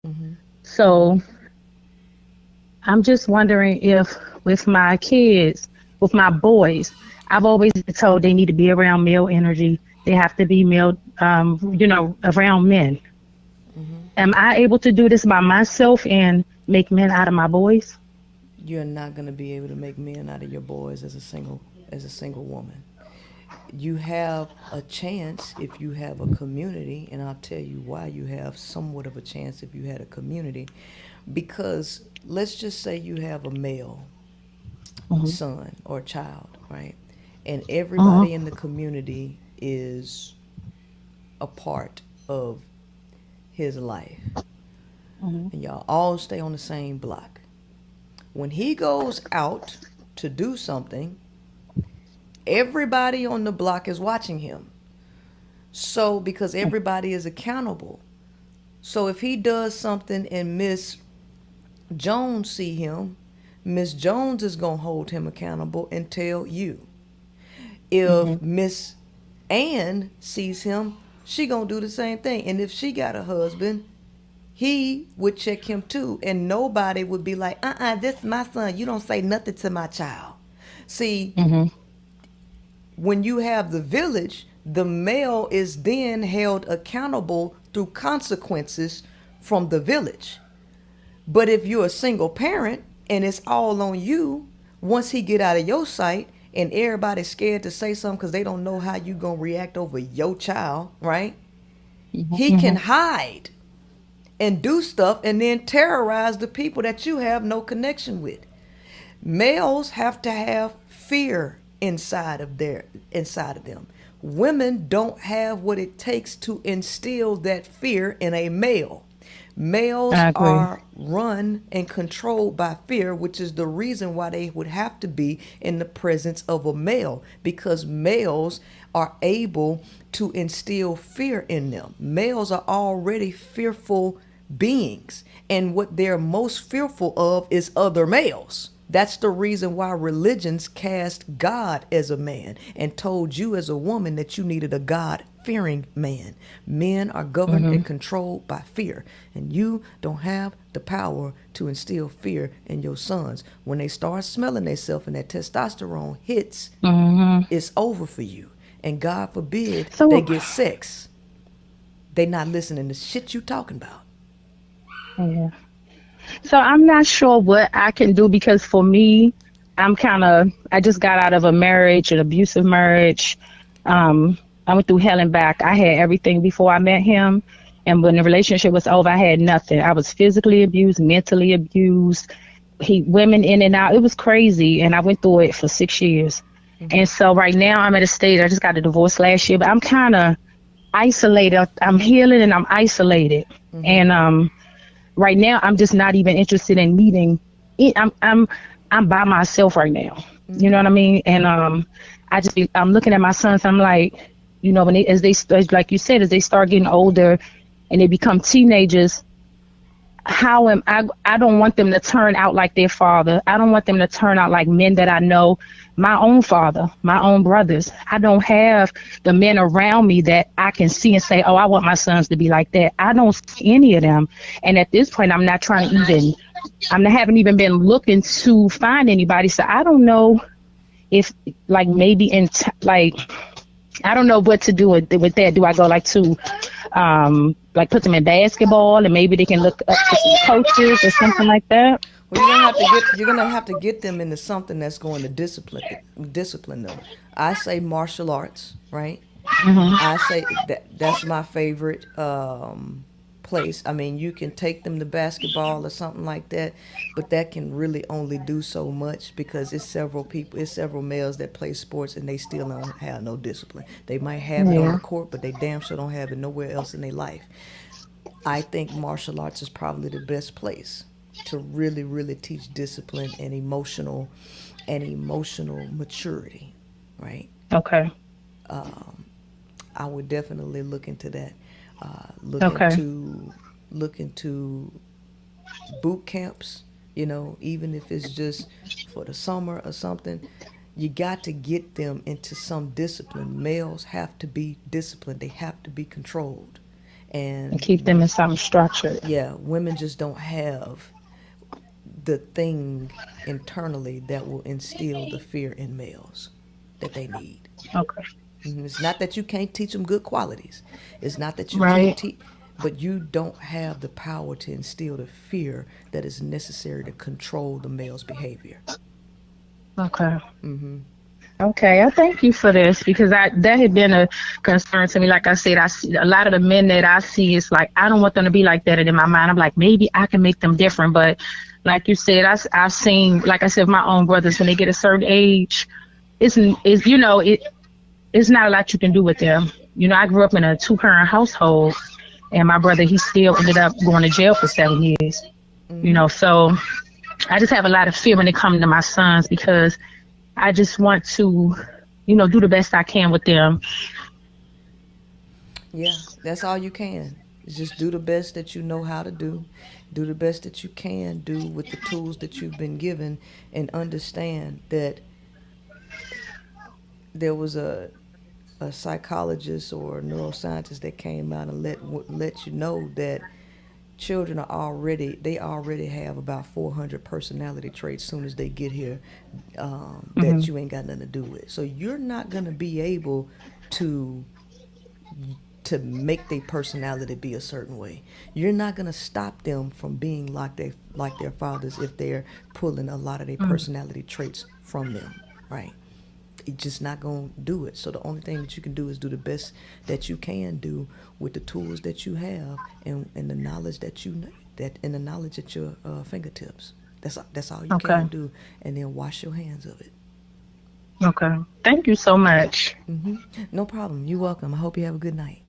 Mm-hmm. So I'm just wondering if with my kids, with my boys, I've always been told they need to be around male energy. They have to be male, around men. Mm-hmm. Am I able to do this by myself and make men out of my boys? You're not going to be able to make men out of your boys as a single woman. You have a chance if you have a community, and I'll tell you why you have somewhat of a chance if you had a community. Because let's just say you have a male Hmm. son or child, right? And Hmm. everybody in the community is a part of his life, Hmm. and y'all all stay on the same block. When he goes out to do something, everybody on the block is watching him. So, because everybody is accountable. So, if he does something and Miss Jones see him, Miss Jones is going to hold him accountable and tell you. Hmm. If Miss Ann sees him, she going to do the same thing. And if she got a husband, he would check him too. And nobody would be like, this is my son. You don't say nothing to my child. See, Hmm. when you have the village, the male is then held accountable through consequences from the village. But if you're a single parent and it's all on you, once he get out of your sight and everybody's scared to say something because they don't know how you gonna react over your child, right? He can Hmm. hide and do stuff and then terrorize the people that you have no connection with. Males have to have fear inside of them. Women don't have what it takes to instill that fear in a male. Males I agree. are run and controlled by fear, which is the reason why they would have to be in the presence of a male, because males are able to instill fear in them. Males are already fearful beings, and what they're most fearful of is other males. That's the reason why religions cast God as a man and told you as a woman that you needed a God fearing man. Men are governed Hmm. and controlled by fear, and you don't have the power to instill fear in your sons. When they start smelling themselves and that testosterone hits, Hmm. it's over for you. And God forbid they So, get sex. They not listening to shit you talking about. yeah. So I'm not sure what I can do because for me, I just got out of a marriage, an abusive marriage. I went through hell and back. I had everything before I met him. And when the relationship was over, I had nothing. I was physically abused, mentally abused. Women in and out. It was crazy. And I went through it for 6 years. Mm-hmm. And so right now I'm at a stage, I just got a divorce last year, but I'm kind of isolated. I'm healing and I'm isolated. Mm-hmm. And right now I'm just not even interested in meeting I'm by myself right now. You Mm-hmm. know what I mean? And I'm looking at my sons, I'm like, when like you said, as they start getting older and they become teenagers, how am I don't want them to turn out like their father. I don't want them to turn out like men that I know, my own father, my own brothers. I don't have the men around me that I can see and say, oh, I want my sons to be like that. I don't see any of them. And at this point I'm not trying to even I haven't even been looking to find anybody. So I don't know if like maybe like I don't know what to do with that. Do I go like put them in basketball and maybe they can look up to some coaches or something like that? Well, you're gonna have to get them into something that's going to discipline them. I say martial arts, right? Hmm. I say that's my favorite place. I mean, you can take them to basketball or something like that, but that can really only do so much because it's several males that play sports and they still don't have no discipline. They might have it on the Yeah. court, but they damn sure don't have it nowhere else in their life. I think martial arts is probably the best place to really, really teach discipline and emotional maturity, right? Okay. I would definitely look into that. Look Okay. into look into boot camps. Even if it's just for the summer or something, you got to get them into some discipline. Males have to be disciplined. They have to be controlled, and And keep them in something structured. yeah, women just don't have the thing internally that will instill the fear in males that they need. Okay. It's not that you can't teach them good qualities. It's not that you can't Right. teach, but you don't have the power to instill the fear that is necessary to control the male's behavior. Okay. Okay, I thank you for this because that had been a concern to me. Like I said, I see a lot of the men that I see. It's like I don't want them to be like that. And in my mind, I'm like, maybe I can make them different. But like you said, I've seen, like I said, my own brothers when they get a certain age, it's it's not a lot you can do with them. I grew up in a two-parent household, and my brother he still ended up going to jail for 7 years. So I just have a lot of fear when it comes to my sons because I just want to, do the best I can with them. Yeah, that's all you can. Is just do the best that you know how to do. Do the best that you can do with the tools that you've been given, and understand that there was a psychologist or a neuroscientist that came out and let you know that children they already have about 400 personality traits soon as they get here, Hmm. that you ain't got nothing to do with. So you're not gonna be able to make their personality be a certain way. You're not gonna stop them from being like their fathers if they're pulling a lot of their personality traits from them, right? It's just not gonna do it. So the only thing that you can do is do the best that you can do with the tools that you have, and the knowledge and the knowledge at your fingertips. That's all you Okay. can do, and then wash your hands of it. Okay. Thank you so much. No problem. You're welcome. I hope you have a good night.